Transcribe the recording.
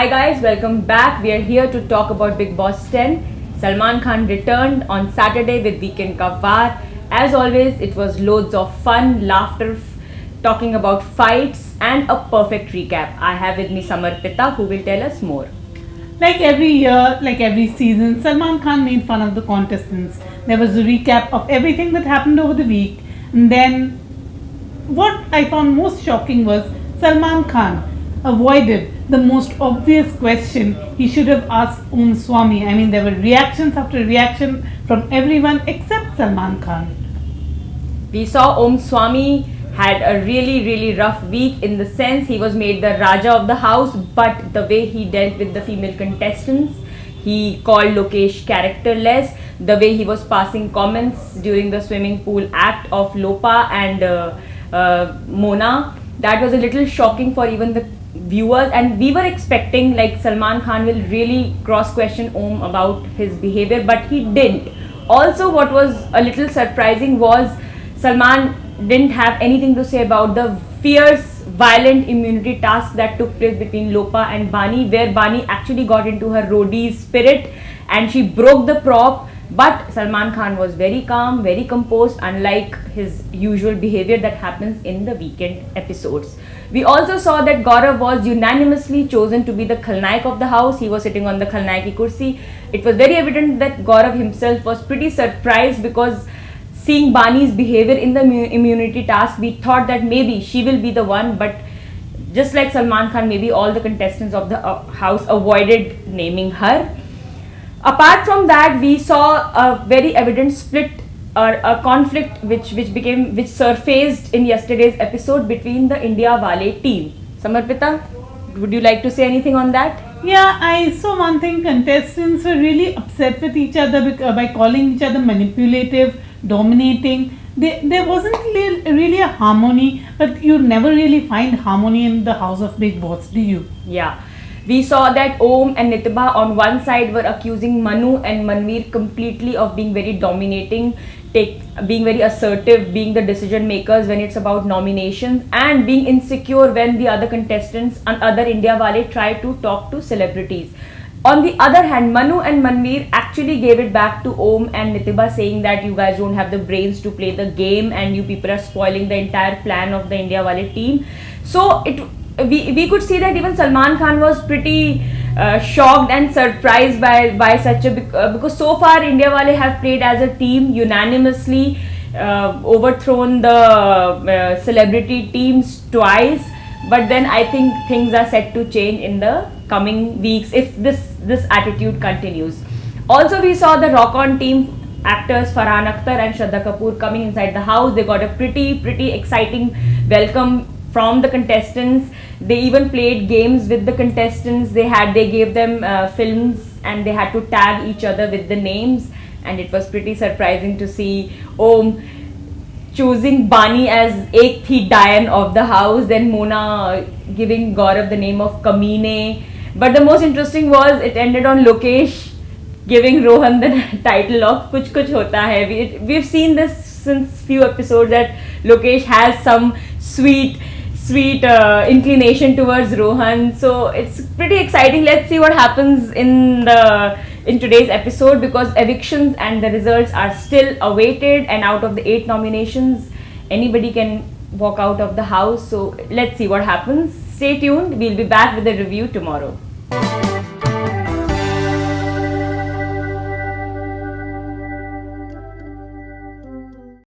Hi guys, welcome back. We are here to talk about Bigg Boss 10. Salman Khan returned on Saturday with Weekend Ka Waar. As always, it was loads of fun, laughter, talking about fights and a perfect recap. I have with me Samarpita who will tell us more. Like every year, like every season, Salman Khan made fun of the contestants. There was a recap of everything that happened over the week. And then, what I found most shocking was Salman Khan avoided the most obvious question he should have asked Swami. I mean, there were reactions after reaction from everyone except Salman Khan. We saw Swami had a really rough week in the sense he was made the Raja of the house, but the way he dealt with the female contestants, he called Lokesh characterless, the way he was passing comments during the swimming pool act of Lopa and Mona, that was a little shocking for even the viewers, and we were expecting like Salman Khan will really cross question Om about his behavior, but he didn't. Also, what was a little surprising was Salman didn't have anything to say about the fierce, violent immunity task that took place between Lopa and Bani, where Bani actually got into her roadie's spirit and she broke the prop. But Salman Khan was very calm, very composed, unlike his usual behavior that happens in the weekend episodes. We also saw that Gaurav was unanimously chosen to be the Khalnaik of the house. He was sitting on the Khalnaiki kursi. It was very evident that Gaurav himself was pretty surprised because seeing Bani's behavior in the immunity task, we thought that maybe she will be the one, but just like Salman Khan, maybe all the contestants of the house avoided naming her. Apart from that, we saw a very evident split or a conflict which surfaced in yesterday's episode between the India Wale team. Samarpita, would you like to say anything on that? Yeah, I saw one thing. Contestants were really upset with each other by calling each other manipulative, dominating. There wasn't really a harmony, but you never really find harmony in the house of Bigg Boss, do you? Yeah. We saw that Om and Nithiba on one side were accusing Manu and Manveer completely of being very dominating, being very assertive, being the decision makers when it's about nominations, and being insecure when the other contestants and other India Wale try to talk to celebrities. On the other hand, Manu and Manveer actually gave it back to Om and Nithiba, saying that you guys don't have the brains to play the game and you people are spoiling the entire plan of the India Wale team. So we could see that even Salman Khan was pretty shocked and surprised by such a because so far India Wale have played as a team, unanimously overthrown the celebrity teams twice, but then I think things are set to change in the coming weeks if this attitude continues. Also, we saw the Rock On team actors Farhan Akhtar and Shraddha Kapoor coming inside the house. They got a pretty exciting welcome from the contestants. They even played games with the contestants. They gave them films and they had to tag each other with the names, and it was pretty surprising to see Om choosing Bani as Ek Dian of the house, then Mona giving Gaurav the name of Kamine. But the most interesting was it ended on Lokesh giving Rohan the title of Kuch Kuch Hota Hai. We've seen this since few episodes that Lokesh has some sweet inclination towards Rohan, so it's pretty exciting. Let's see what happens in today's episode, because evictions and the results are still awaited, and out of the 8 nominations anybody can walk out of the house, so let's see what happens. Stay tuned, we'll be back with a review tomorrow.